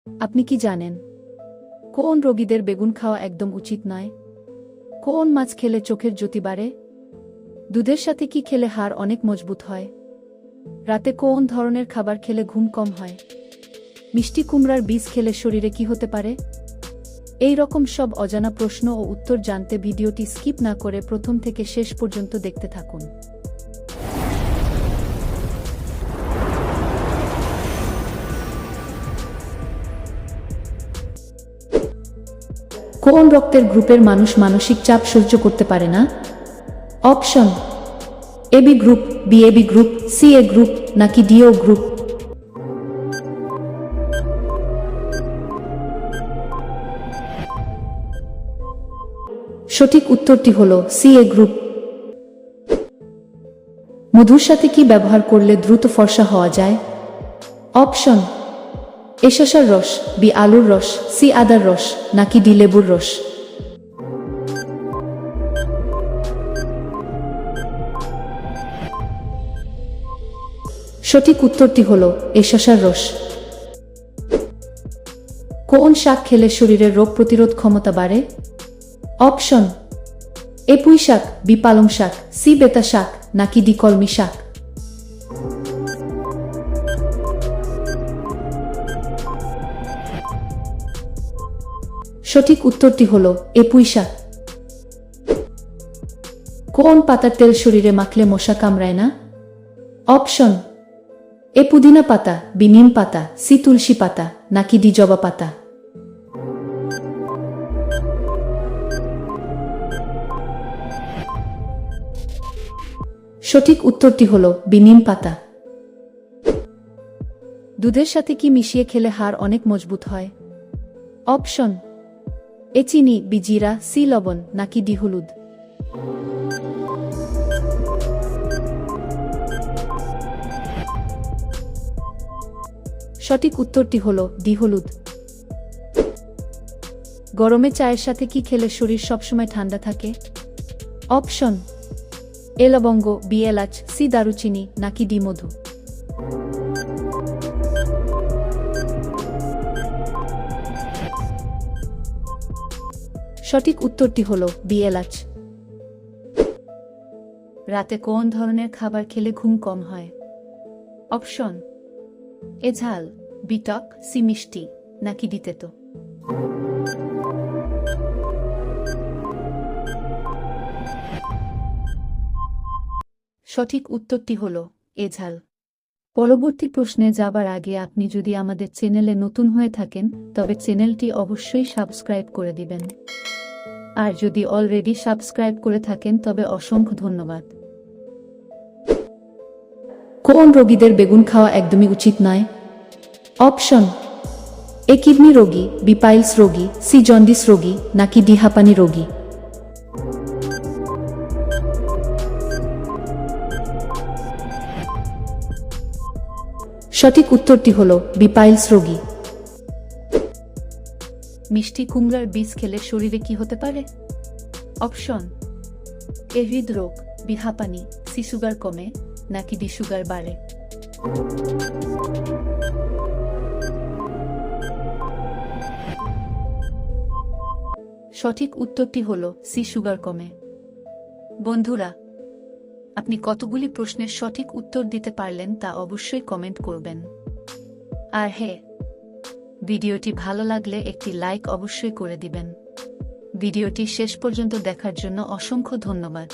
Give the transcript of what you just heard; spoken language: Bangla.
আপনি কি জানেন কোন রোগীদের বেগুন খাওয়া একদম উচিত নয়? কোন মাছ খেলে চোখের জ্যোতি বাড়ে? দুধের সাথে কি খেলে হাড় অনেক মজবুত হয়? রাতে কোন ধরনের খাবার খেলে ঘুম কম হয়? মিষ্টি কুমড়ার বীজ খেলে শরীরে কি হতে পারে? এই রকম সব অজানা প্রশ্ন ও উত্তর জানতে ভিডিওটি স্কিপ না করে প্রথম থেকে শেষ পর্যন্ত দেখতে থাকুন। কোন রক্তের গ্রুপের মানুষ মানসিক চাপ সহ্য করতে পারে না? Option: AB group, B AB group, C A group নাকি ডি ও গ্রুপ? সঠিক উত্তরটি হল সি এ গ্রুপ। মধুর সাথে কি ব্যবহার করলে দ্রুত ফর্সা হওয়া যায়? অপশন: এ শসার রস, বি আলুর রস, সি আদার রস নাকি ডি লেবুর রস? সঠিক উত্তরটি হল এ শসার রস। কোন শাক খেলে শরীরের রোগ প্রতিরোধ ক্ষমতা বাড়ে? অপশন: এ পুঁই শাক, বি পালং শাক, সি বেতা শাক নাকি ডি কলমি শাক? সঠিক উত্তরটি হল এ পুঁই শাক। কোন পাতার তেল শরীরে মাখলে মশা কামড়ায় না? অপশন: এ পুদিনা পাতা, বি নিম পাতা, সি তুলসী পাতা নাকি ডি জবা পাতা? সঠিক উত্তরটি হল বি নিম পাতা। দুধের সাথে কি মিশিয়ে খেলে হাড় অনেক মজবুত হয়? অপশন: এ চিনি, বি জিরা, সি লবণ নাকি ডি হলুদ? সঠিক উত্তরটি হল ডি হলুদ। গরমে চায়ের সাথে কি খেলে শরীর সবসময় ঠান্ডা থাকে? অপশন: এ লবঙ্গ, বি এলাচ, সি দারুচিনি নাকি ডি মধু? সঠিক উত্তরটি হল বি এলাচ। রাতে কোন ধরনের খাবার খেলে ঘুম কম হয়? অপশন: এ ঝাল, বি টক, সি মিষ্টি নাকি ডি তেতো? সঠিক উত্তরটি হল এ ঝাল। পরবর্তী প্রশ্নে যাবার আগে আপনি যদি আমাদের চ্যানেলে নতুন হয়ে থাকেন তবে চ্যানেলটি অবশ্যই সাবস্ক্রাইব করে দিবেন। আর যদি অলরেডি সাবস্ক্রাইব করে থাকেন তবে অসংখ্য ধন্যবাদ। কোন রোগীদের বেগুন খাওয়া একদমই উচিত নয়? অপশন: এ কিডনি রোগী, বি পাইলস রোগী, সি জন্ডিস রোগী নাকি ডি হাঁপানি রোগী? সঠিক উত্তরটি হল বি পাইলস রোগী। মিষ্টি কুমড়ার বীজ খেলে শরীরে কি হতে পারে? অপশন: এ হৃদরোগ, বি হাঁপানি, সি সুগার কমে নাকি ডি সুগার বাড়ে? সঠিক উত্তরটি হল সি সুগার কমে। বন্ধুরা, আপনি কতগুলি প্রশ্নের সঠিক উত্তর দিতে পারলেন তা অবশ্যই কমেন্ট করবেন। আর হ্যাঁ, ভিডিওটি ভালো লাগলে একটি লাইক অবশ্যই করে দিবেন। ভিডিওটি শেষ পর্যন্ত দেখার জন্য অসংখ্য ধন্যবাদ।